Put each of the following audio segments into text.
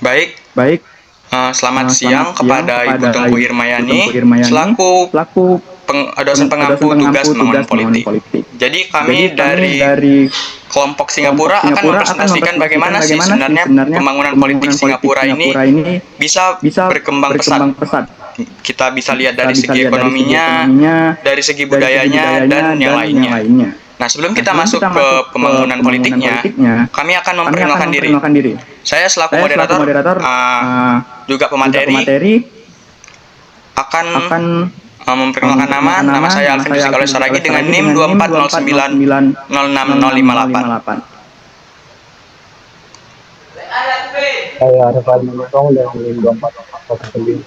Baik, Baik, selamat selamat siang siang kepada Ibu kepada Tengku Ibu Tengku Irmayani Irmayani selaku selaku dosen dosen pengampu tugas pengampu pembangunan tugas pembangunan politik. politik. Jadi Jadi kami kami dari dari kelompok kelompok Singapura akan Singapura akan mempresentasikan mempresentasikan bagaimana sih bagaimana sih sebenarnya sebenarnya pembangunan politik pembangunan politik Singapura ini Singapura ini bisa bisa berkembang pesat. berkembang pesat. Kita bisa lihat Kita dari bisa segi lihat dari segi ekonominya, ekonominya, dari segi dari segi budayanya, budayanya, dan yang dan yang lainnya. lainnya. Nah, sebelum Nah, kita sebelum masuk kita ke masuk ke pembangunan pembangunan politiknya, politiknya, kami akan kami akan memperkenalkan diri. memperkenalkan diri. Saya selaku Saya selaku moderator, moderator, juga juga pemateri, pemateri, akan akan memperkenalkan nama. memperkenalkan Nama nama. saya Nama Alvin saya Rizky Alvin Rizky Saragi dengan Saragi NIM dengan NIM 2409 06058. 2409 Saya Arfan Menotong dengan NIM 2409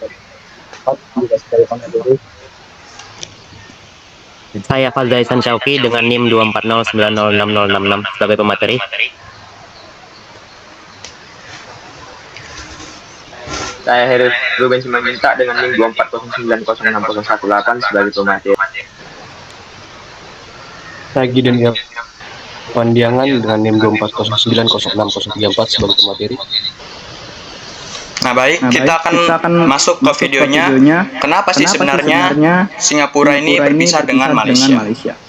juga sebagai pemateri. Saya Fazaisan Syauqi dengan NIM 240906066 sebagai pemateri. Saya Heri Ruben Simanjuntak dengan NIM 240906018 sebagai pemateri. Saya Gideon Pandiangan dengan NIM 240906034 sebagai pemateri. Nah baik, kita akan masuk ke videonya. Kenapa sih sebenarnya Singapura ini berpisah dengan Malaysia?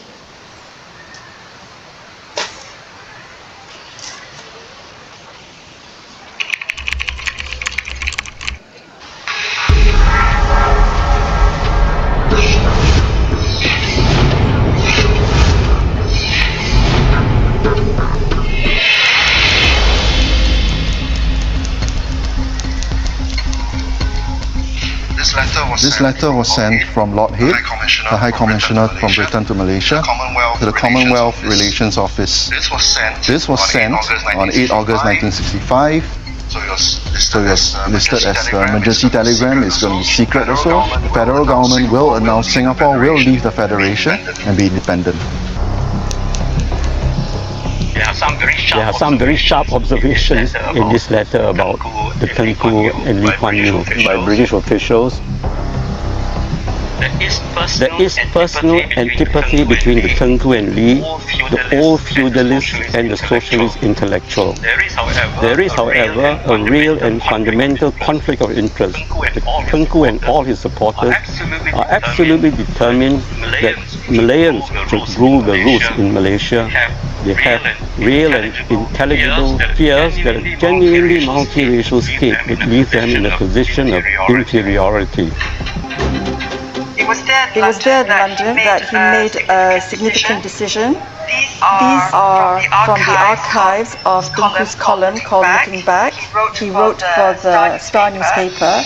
This letter was sent from Lord Head, the High Commissioner from Britain to Malaysia, to the Commonwealth Relations Office. This was sent on 8 August 1965. So it was listed as the emergency telegram. It's going to be secret also. The federal government will announce Singapore will leave the Federation and be independent. There are some very sharp observations in this letter about the Tengku and Lee Kuan Yew by British officials. There is personal antipathy between the Tengku and Lee, the old feudalist and the socialist intellectual. There is, however, a real and fundamental conflict of interest. The Tengku and all his supporters are absolutely determined that Malayans should rule the roots in Malaysia. They have real and intelligible fears that a genuinely multiracial state would leave them in a position of inferiority. It was there in London that he made a significant decision. These are from the archives of Tengku's column called Looking Back. He wrote for the Star newspaper.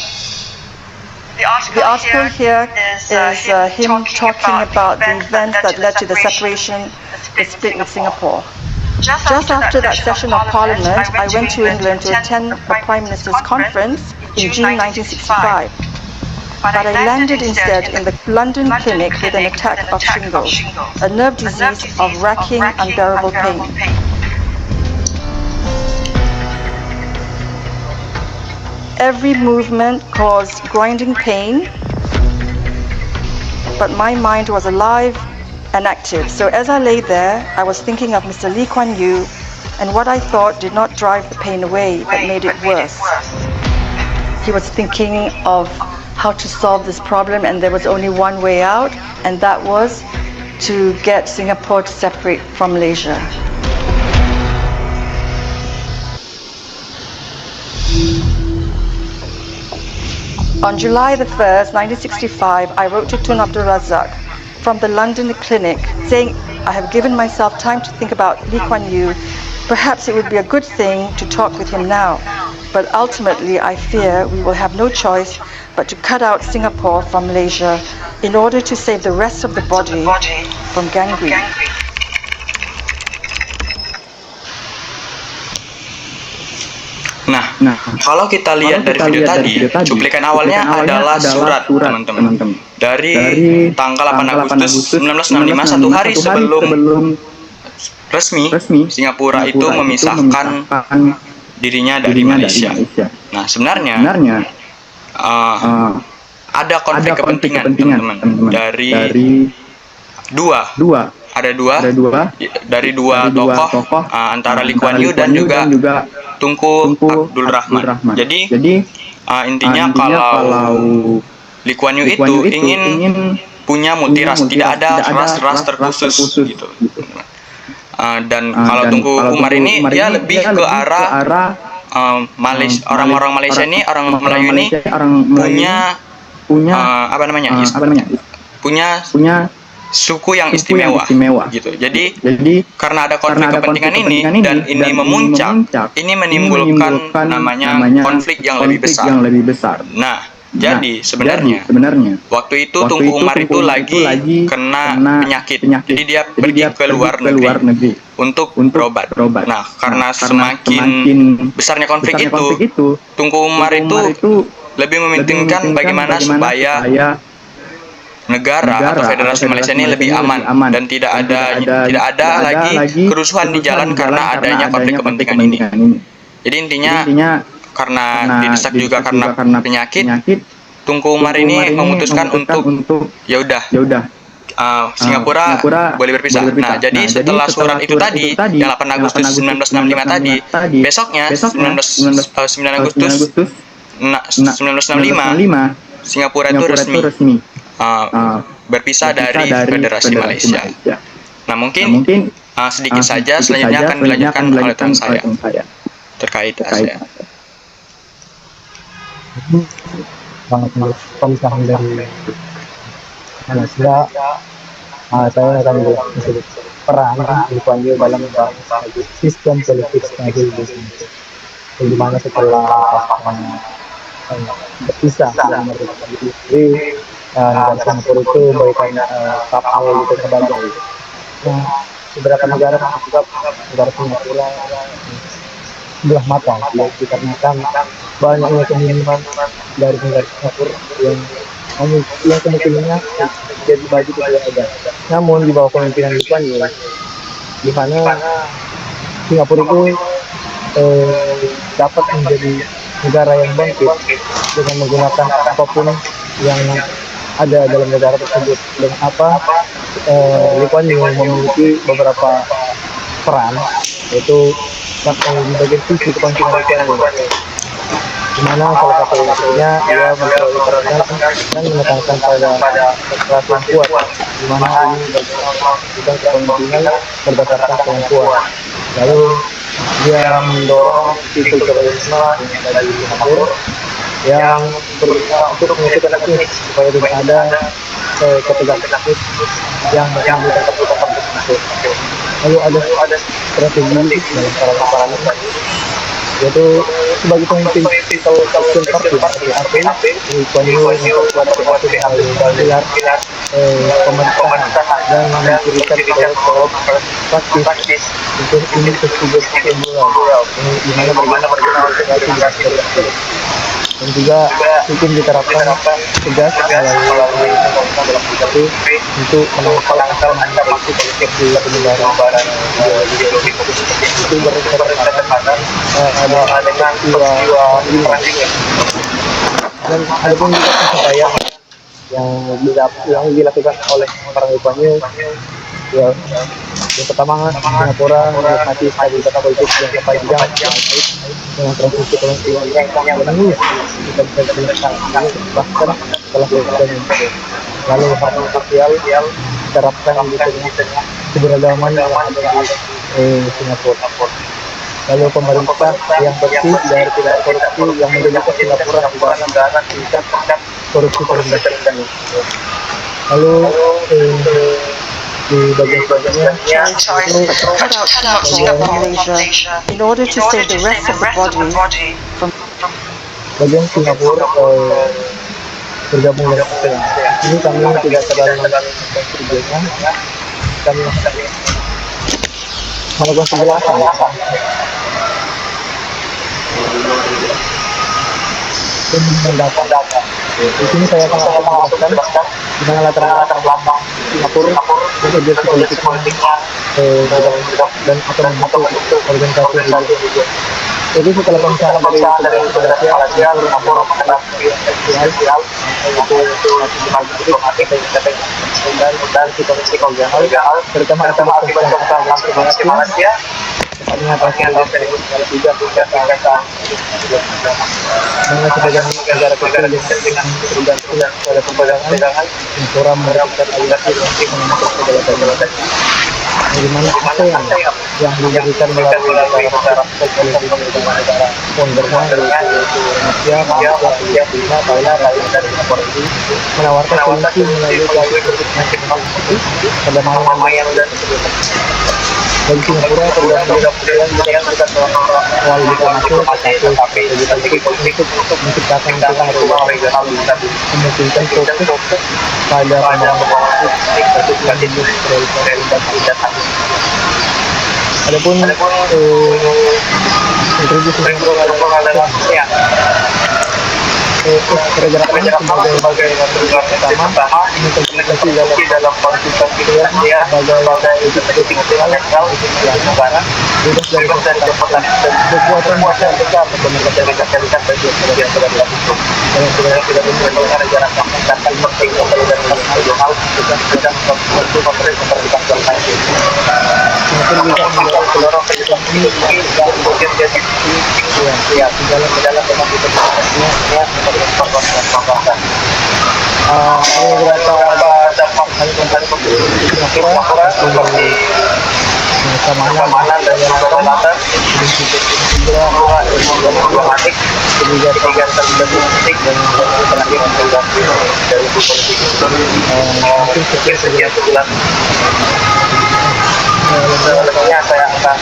The article here is him talking about the events that led to the separation, the split with Singapore. Just after that session of Parliament, I went to England to attend the Prime Minister's conference in June 1965. But I landed instead in the London clinic with an attack of shingles, a nerve disease of racking, unbearable pain. Every movement caused grinding pain, but my mind was alive and active. So as I lay there, I was thinking of Mr. Lee Kuan Yew and what I thought did not drive the pain away, but made it worse. He was thinking of how to solve this problem, and there was only one way out, and that was to get Singapore to separate from Malaysia. On July the 1st, 1965, I wrote to Tun Abdul Razak from the London clinic saying, I have given myself time to think about Lee Kuan Yew. Perhaps it would be a good thing to talk with him now, but ultimately I fear we will have no choice but to cut out Singapore from Malaysia in order to save the rest of the body from gangrene. Nah, kalau kita lihat dari video tadi, cuplikan awalnya adalah surat, teman-teman. Dari tanggal 8 Agustus 1965, satu hari sebelum resmi Singapura itu memisahkan dirinya dari Malaysia. Nah, sebenarnya ada konflik kepentingan, teman-teman, dari dua dari dua tokoh antara Lee Kuan Yew dan juga Tunku Abdul Rahman. Jadi intinya kalau Lee Kuan Yew itu ingin punya multiras, tidak ada ras-ras terkhusus gitu. Dan kalau Tunku Umar ini dia lebih ke arah orang-orang Malaysia ini, orang Melayu ini punya punya suku yang istimewa gitu. Jadi karena ada konflik kepentingan ini dan ini memuncak, ini menimbulkan namanya konflik yang lebih besar. Nah, jadi sebenarnya waktu itu Tunku Umar itu lagi kena penyakit. Jadi dia pergi ke luar negeri untuk berobat. Nah, karena semakin besarnya konflik itu, Tunku Umar itu lebih mementingkan bagaimana supaya negara atau Federasi Malaysia ini lebih aman dan tidak ada lagi kerusuhan di jalan karena adanya konflik kepentingan ini. Jadi intinya karena didesak juga karena penyakit, Tunku Umar ini memutuskan untuk ya udah Singapura boleh berpisah. Nah, jadi setelah surat itu tadi yang 8 Agustus 1965 tadi, besoknya 9 Agustus 1965 Singapura itu resmi berpisah dari Federasi Malaysia. Nah, mungkin sedikit saja selanjutnya akan dilanjutkan oleh teman saya terkait ASEAN. Sangat pemisahan dari Malaysia. Saya akan menjadi peran Lee Kuan Yew dalam sistem politik stabil di sini. Di mana setelah berpisah dan merdeka diri, negara Singapura itu memberikan kapal gitu kepada nah, beberapa negara menganggap negara Singapura sebelah mata, dikarenakan banyaknya kemungkinan dari negara Singapura yang kemungkinannya jadi maju tidak ada. Namun di bawah kepemimpinan Lee Kuan Yew, di mana Singapura itu dapat menjadi negara yang bangkit dengan menggunakan apapun yang ada dalam negara tersebut. Dan Lee Kuan Yew memiliki beberapa peran, yaitu di bagian sisi kepemimpinan Lee Kuan Yew, di mana salah satunya dia memperoleh peran dan menekankan pada kekerasan kuat, di mana ini bagian kepemimpinan berdasarkan kemampuan. Lalu dia mendorong sistem terorisme dari Singapura yang berusaha untuk mengucapkan aktif supaya tidak ada ketegangan yang menimbulkan konflik tersebut. Lalu ada strategi dalam peran yaitu sebagai pemimpin kalau partai seperti Lee Kuan Yew memperkuat pilar pemerintahan dan memberikan praktis untuk ini tersebut moral di mana berkenaan dengan tersebut. Dan juga hukum diterapkan tegas melalui itu untuk menangkal politik di penyebaran ideologi itu berdasarkan dengan peristiwa perandingan. Dan ada pun juga pencapaian yang dilakukan oleh para Lee Kuan Yew. Yang pertama, Singapura menikmati stabilitas politik yang berpanjang dengan transisi kepemimpinan yang menangis bahkan setelah presiden. Lalu harmoni sosial diterapkan di tengah keberagaman yang ada di Singapura. Lalu pemerintah yang bersih dari tidak korupsi yang menjadikan Singapura negara tingkat korupsi terendah. Lalu di bagian-bagiannya cut out Singapore, Malaysia, in order to save the rest of the body from bagian Singapura bergabung dengan ASEAN. Ini kami tidak terlalu berjalan, kami melakukan penjelasan. Data. Di sini saya akan menjelaskan di mana latar belakang Singapura dan urgensi politiknya dan atau bentuk organisasi. Jadi setelah pemisahan dari Federasi Malaysia, Singapura mengenal sosial dan komisi kolonial terutama Federasi Malaysia tepatnya tahun 2003 dengan sebagian negara kecil dengan bergantung pada perdagangan, Singapura merupakan aliansi untuk mengatur perdagangan. Di mana ASEAN yang diberikan melalui negara foundernya yaitu Indonesia, Malaysia, Filipina, Thailand, dan Singapura ini menawarkan solusi melalui perdamaian dan bagi Singapura perdagangan awal diplomasi untuk menciptakan hubungan regional memungkinkan fokus pada pembangunan adapun kontribusi Singapura dalam ASEAN pergerakan sebagai negara pertama mengintegrasi dalam konstitusi ASEAN sebagai institusi netral negara bebas dari kekuatan besar Amerika Serikat bagi negara itu dan tidak menjadi negara akan penting solidaritas nasional dan untuk pemerintah berkaitan mungkin bisa mendorong kehidupan ini dan kemudian jadi dalam demokrasinya beberapa dampak Singapura seperti keamanan dan kedaulatan, diplomatik, kebijakan politik dan penanganan integrasi dari politik. Mungkin sekian sebulan. Selebihnya saya akan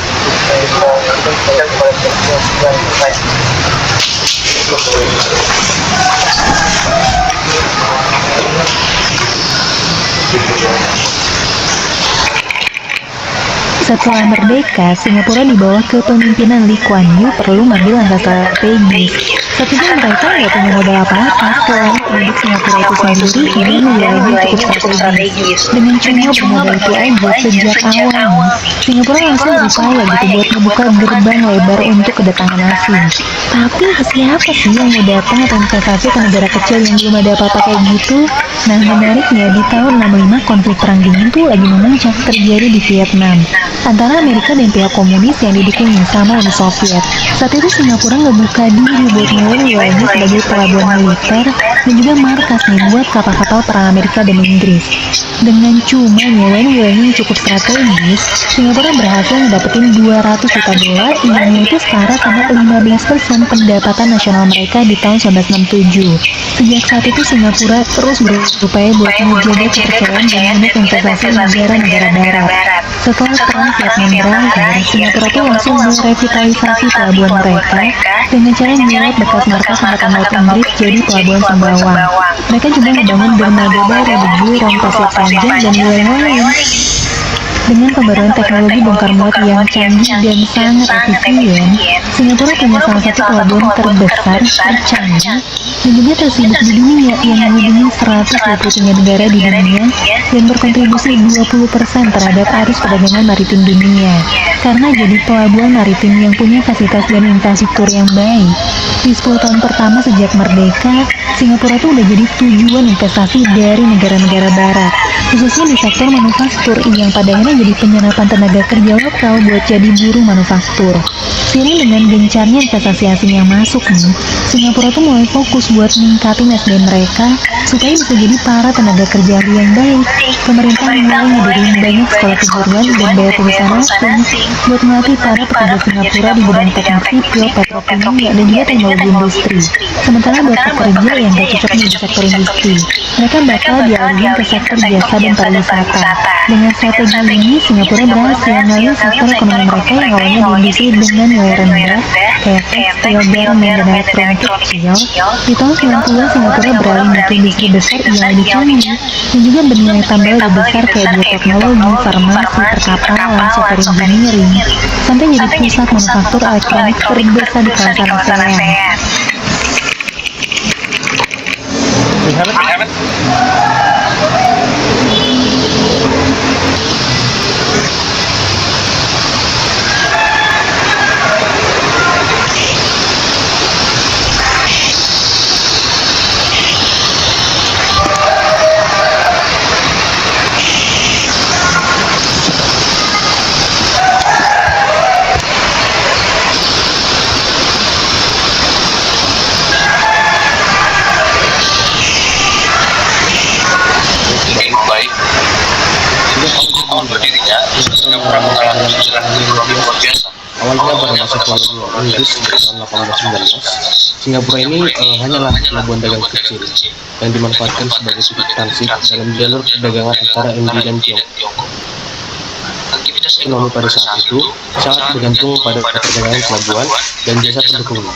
Setelah merdeka, Singapura di bawah kepemimpinan Lee Kuan Yew perlu mengambil langkah strategis. Satunya mereka nggak punya modal apa-apa, selain penduduk Singapura itu sendiri ini wilayahnya cukup strategis. Dengan cuma bermodal aja sejak awal, Singapura langsung berupaya gitu buat membuka gerbang lebar untuk kedatangan asing. Tapi siapa sih yang mau datang atau investasi ke negara kecil yang belum ada apa-apa kayak gitu? Nah menariknya di tahun 65 konflik perang dingin tuh lagi memuncak terjadi di Vietnam antara Amerika dan pihak komunis yang didukung sama Uni Soviet. Saat itu Singapura ngebuka diri buat mulai wilayahnya sebagai pelabuhan militer dan juga markas nih buat kapal-kapal perang Amerika dan Inggris. Dengan cuma nyewain wilayahnya yang cukup strategis, Singapura berhasil mendapatkan 200 juta dolar yang itu setara sama 15% pendapatan nasional mereka di tahun 1967. Sejak saat itu Singapura terus berupaya buat menjaga kepercayaan dan memenuhi investasi negara-negara barat. Setelah perang Vietnam berakhir, Singapura itu langsung merevitalisasi pelabuhan mereka dengan cara menyerap bekas markas Angkatan Laut Inggris jadi pelabuhan Sembawang. Mereka juga membangun dermaga baru di Jurong Pasir Panjang dan wilayah lain. Dengan pembaruan teknologi bongkar muat yang canggih dan sangat efisien, Singapura punya salah satu pelabuhan terbesar, tercanggih, dan juga tersibuk di dunia yang menghubungi 123 negara di dunia dan berkontribusi 20% terhadap arus perdagangan maritim dunia. Karena jadi pelabuhan maritim yang punya fasilitas dan infrastruktur yang baik, di 10 tahun pertama sejak merdeka, Singapura itu udah jadi tujuan investasi dari negara-negara barat, khususnya di sektor manufaktur yang pada akhirnya jadi penyerapan tenaga kerja lokal buat jadi buruh manufaktur. Seiring dengan gencarnya investasi asing yang masuk nih, Singapura tuh mulai fokus buat ningkatin SDM mereka supaya bisa jadi para tenaga kerja yang baik. Pemerintah mulai ngedirin banyak sekolah kejuruan dan bayar lulusan asing buat melatih para pekerja Singapura di bidang teknik sipil, petrokimia, dan juga teknologi industri. Sementara buat pekerja yang gak cocok di sektor industri, mereka bakal dialihin ke sektor jasa dan pariwisata. Dengan strategi ini, Singapura berhasil mengalih sektor ekonomi mereka yang awalnya di industri dengan nilai rendah, kayak tekstil, garmen, dan elektronik kecil. Di tahun 90-an, Singapura beralih ke industri besar yang lebih canggih, dan juga bernilai tambah lebih besar kayak bioteknologi, farmasi, perkapalan, software engineering, sampai jadi pusat manufaktur elektronik terbesar di kawasan ASEAN. We have it. kolonial Inggris sejak tahun 1819, Singapura ini hanyalah pelabuhan dagang kecil yang dimanfaatkan sebagai titik transit dalam jalur perdagangan antara India dan Tiongkok. Ekonomi pada saat itu sangat bergantung pada perdagangan pelabuhan dan jasa pendukungnya.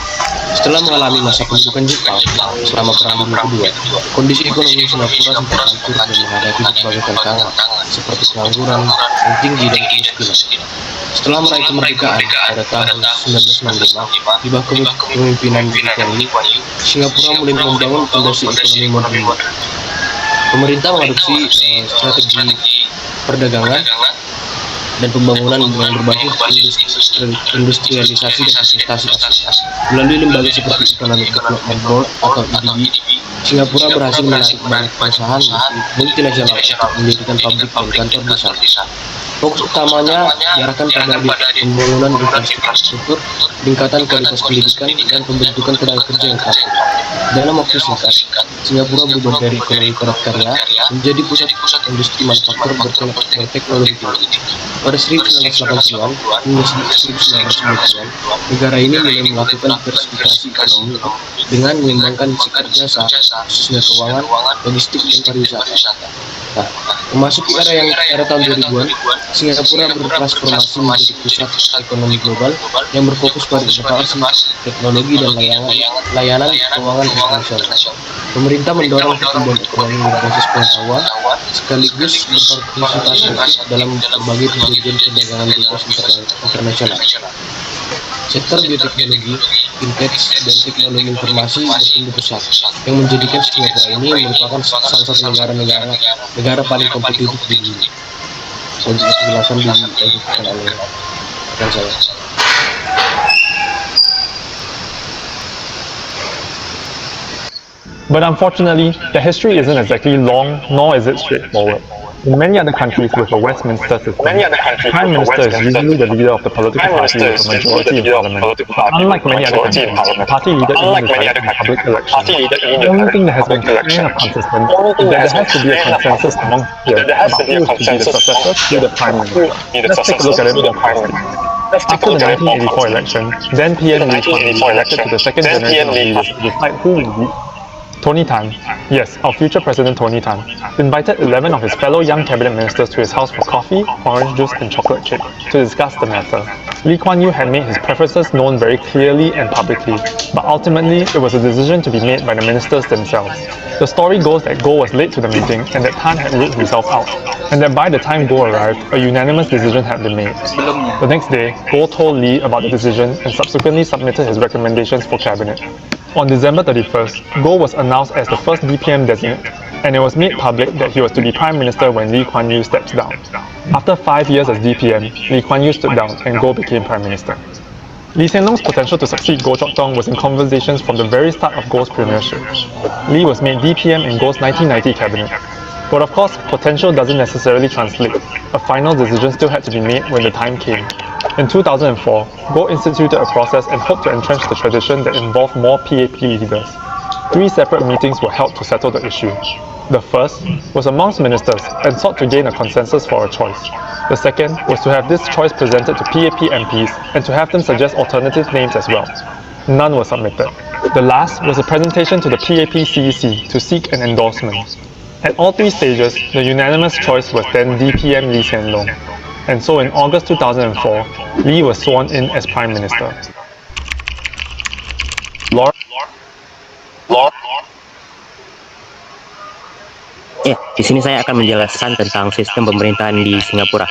Setelah mengalami masa pendudukan Jepang selama Perang Dunia Kedua, kondisi ekonomi Singapura sempat hancur dan menghadapi berbagai tantangan seperti pengangguran yang tinggi dan kemiskinan. Setelah meraih kemerdekaan pada tahun 1965 di bawah kepemimpinan Lee Kuan Yew, Singapura mulai membangun fondasi ekonomi modern. Pemerintah mengadopsi strategi perdagangan dan pembangunan yang berbasis industrialisasi dan investasi asing. Melalui lembaga seperti Economic Development Board atau EDB, Singapura berhasil menarik banyak perusahaan multinasional untuk mendirikan pabrik dan kantor di sana. Fokus utamanya diarahkan pada pembangunan infrastruktur, peningkatan kualitas pendidikan, dan pembentukan tenaga kerja yang teratur. Dalam waktu singkat, Singapura berubah dari ekonomi padat karya menjadi pusat industri manufaktur berteknologi tinggi. Pada 1980-an hingga 1990-an, negara ini mulai melakukan diversifikasi ekonomi dengan mengembangkan sektor jasa, khususnya keuangan, logistik, dan pariwisata. Nah, memasuki era tahun 2000-an, Singapura bertransformasi menjadi pusat ekonomi global yang berfokus pada inovasi, teknologi, dan layanan keuangan internasional. Pemerintah mendorong pertumbuhan ekonomi berbasis pengetahuan, sekaligus berpartisipasi aktif dalam berbagai perjanjian perdagangan bebas internasional. Sektor bioteknologi, fintech, dan teknologi informasi bertumbuh pesat, yang menjadikan Singapura ini merupakan salah satu negara paling kompetitif di dunia. Selanjutnya penjelasan dilanjutkan oleh rekan saya. But unfortunately, the history isn't exactly long, nor is it straightforward. In many other countries with a Westminster system, the Prime Minister is usually the leader of the political party with a majority in Parliament. But unlike many other countries, the party leader isn't decided in public elections. The only thing that has been kind of consistent is that there has to be a consensus among peers about who is to be the successor to the Prime Minister. Let's take a look at it more closely. After the 1984 election, then PM Lee Kuan Yew elected to the second generation of leaders to decide who would lead. Tony Tan, yes, our future President Tony Tan, invited 11 of his fellow young cabinet ministers to his house for coffee, orange juice and chocolate cake to discuss the matter. Lee Kuan Yew had made his preferences known very clearly and publicly, but ultimately it was a decision to be made by the ministers themselves. The story goes that Goh was late to the meeting and that Tan had ruled himself out, and that by the time Goh arrived, a unanimous decision had been made. The next day, Goh told Lee about the decision and subsequently submitted his recommendations for cabinet. On December 31st, Goh was announced as the first DPM designate, and it was made public that he was to be Prime Minister when Lee Kuan Yew steps down. After 5 years as DPM, Lee Kuan Yew stood down and Goh became Prime Minister. Lee Hsien Loong's potential to succeed Goh Chok Tong was in conversations from the very start of Goh's premiership. Lee was made DPM in Goh's 1990 cabinet. But of course, potential doesn't necessarily translate. A final decision still had to be made when the time came. In 2004, Goh instituted a process and hoped to entrench the tradition that involved more PAP leaders. 3 separate meetings were held to settle the issue. The first was amongst ministers and sought to gain a consensus for a choice. The second was to have this choice presented to PAP MPs and to have them suggest alternative names as well. None were submitted. The last was a presentation to the PAP CEC to seek an endorsement. At all 3 stages, the unanimous choice was then DPM Lee Hsien Loong. And so in August 2004, Lee was sworn in as Prime Minister. Ya, di sini saya akan menjelaskan tentang sistem pemerintahan di Singapura.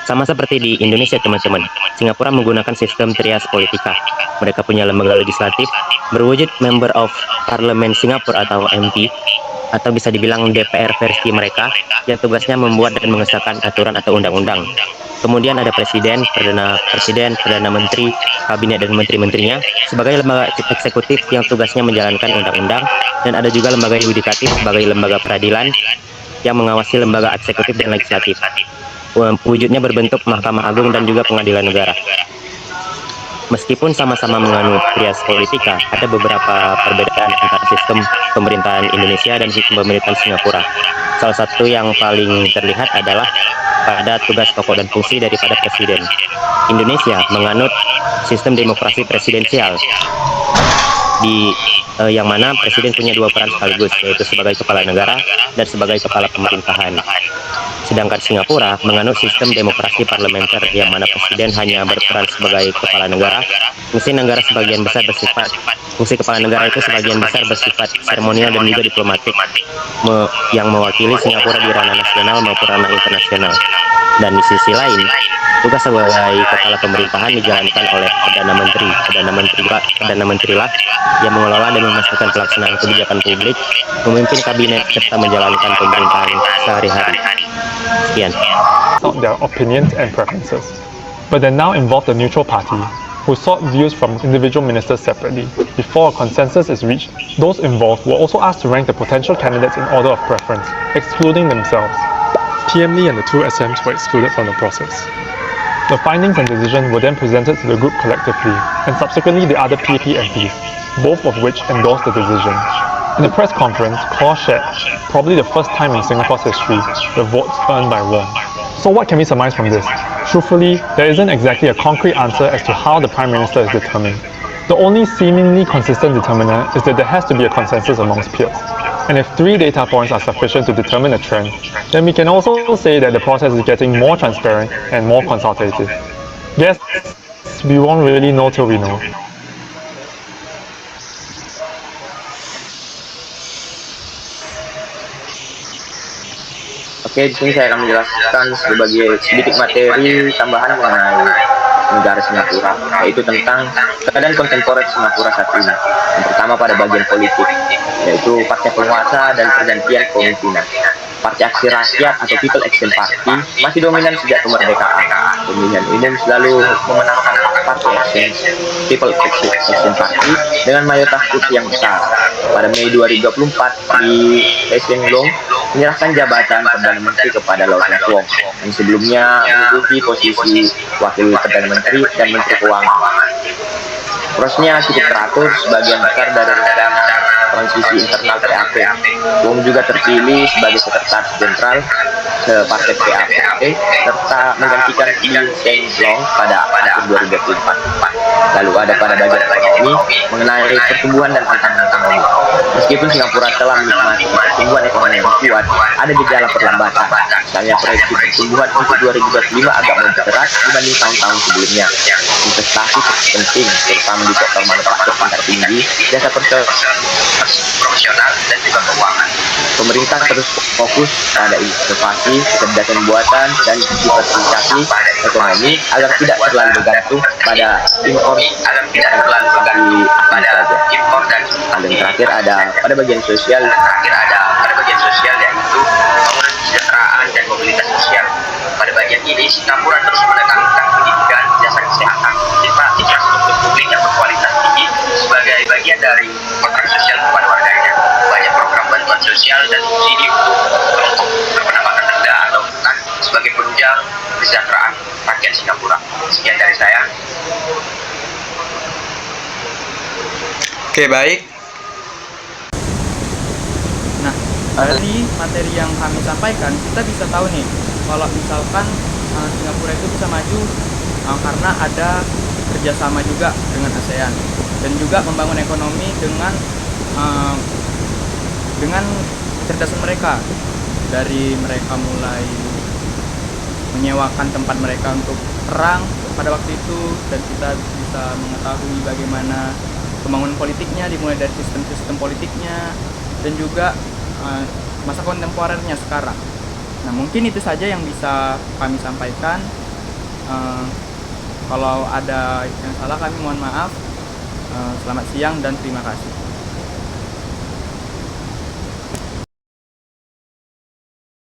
Sama seperti di Indonesia, teman-teman, Singapura menggunakan sistem trias politika. Mereka punya lembaga legislatif berwujud Member of Parliament Singapura atau MP, atau bisa dibilang DPR versi mereka, yang tugasnya membuat dan mengesahkan aturan atau undang-undang. Kemudian ada Presiden, Perdana Menteri, Kabinet dan Menteri-menterinya sebagai lembaga eksekutif yang tugasnya menjalankan undang-undang, dan ada juga lembaga yudikatif sebagai lembaga peradilan yang mengawasi lembaga eksekutif dan legislatif. Wujudnya berbentuk Mahkamah Agung dan juga Pengadilan Negara. Meskipun sama-sama menganut trias politika, ada beberapa perbedaan antara sistem pemerintahan Indonesia dan sistem pemerintahan Singapura. Salah satu yang paling terlihat adalah pada tugas pokok dan fungsi daripada presiden. Indonesia menganut sistem demokrasi presidensial yang mana presiden punya dua peran sekaligus, yaitu sebagai kepala negara dan sebagai kepala pemerintahan. Sedangkan Singapura menganut sistem demokrasi parlementer, yang mana presiden hanya berperan sebagai kepala negara. Fungsi kepala negara itu sebagian besar bersifat seremonial dan juga diplomatik, yang mewakili Singapura di ranah nasional maupun ranah internasional. Dan di sisi lain, tugas sebagai kepala pemerintahan dijalankan oleh Perdana Menteri. Perdana Menteri lah yang mengelola dan memastikan pelaksanaan kebijakan publik, memimpin kabinet serta menjalankan pemerintahan sehari-hari. Sekian. Not their opinions and preferences, but they now involve the neutral party, who sought views from individual ministers separately. Before a consensus is reached, those involved were also asked to rank the potential candidates in order of preference, excluding themselves. PM Lee and the two SMs were excluded from the process. The findings and decision were then presented to the group collectively, and subsequently the other PP MPs, both of which endorsed the decision. In a press conference, Kor shared, probably the first time in Singapore's history, the votes earned by Wong. So what can we surmise from this? Truthfully, there isn't exactly a concrete answer as to how the Prime Minister is determined. The only seemingly consistent determiner is that there has to be a consensus amongst peers. And if 3 data points are sufficient to determine a trend, then we can also say that the process is getting more transparent and more consultative. Guess we won't really know till we know. Oke, di sini saya akan menjelaskan sebagai sedikit materi tambahan mengenai negara Singapura, yaitu tentang keadaan kontemporer Singapura saat ini. Yang pertama pada bagian politik, yaitu partai penguasa dan pergantian kepemimpinan. Partai Aksi Rakyat atau People Action Party masih dominan sejak kemerdekaan. Pemilihan umum selalu memenangkan Partai People Action Party dengan mayoritas kursi yang besar. Pada Mei 2024 di Lee Hsien Loong menyerahkan jabatan Perdana Menteri kepada Lau Cheng Kwong yang sebelumnya menduduki posisi Wakil Perdana Menteri dan Menteri Keuangan. Prosesnya cukup teratur, sebagian besar dari rencana transisi internal PAP. Wong juga terpilih sebagai Sekretaris Jenderal Partai PAP serta menggantikan Lee Hsien Loong pada akhir 2024. Lalu ada pada bagian ekonomi mengenai pertumbuhan dan tantangan ekonomi. Meskipun Singapura telah menikmati pertumbuhan ekonomi yang kuat, ada gejala perlambatan. Misalnya proyeksi pertumbuhan untuk 2025 agak moderat dibanding tahun-tahun sebelumnya. Investasi penting, terutama di sektor manufaktur tingkat tinggi, jasa profesional dan juga keuangan. Pemerintah terus fokus pada inovasi, kecerdasan buatan, dan diversifikasi ekonomi agar tidak terlalu bergantung pada impor dan yang terakhir ada pada bagian sosial yaitu pembangunan kesejahteraan dan mobilitas sosial. Pada bagian ini Singapura terus menekankan pendidikan, jasa kesehatan, infrastruktur publik yang berkualitas tinggi sebagai bagian dari program sosial kepada warganya. Banyak program bantuan sosial dan subsidi untuk kelompok berpendapatan rendah atau menengah sebagai penunjang kesejahteraan rakyat Singapura. Sekian dari saya. Oke, baik. Nah, dari materi yang kami sampaikan, kita bisa tahu nih, kalau misalkan Singapura itu bisa maju karena ada kerjasama juga dengan ASEAN dan juga membangun ekonomi dengan kecerdasan mereka, dari mereka mulai menyewakan tempat mereka untuk perang pada waktu itu, dan kita bisa mengetahui bagaimana pembangunan politiknya dimulai dari sistem-sistem politiknya dan juga masa kontemporernya sekarang. Nah, mungkin itu saja yang bisa kami sampaikan. Kalau ada yang salah kami mohon maaf. Selamat siang dan terima kasih.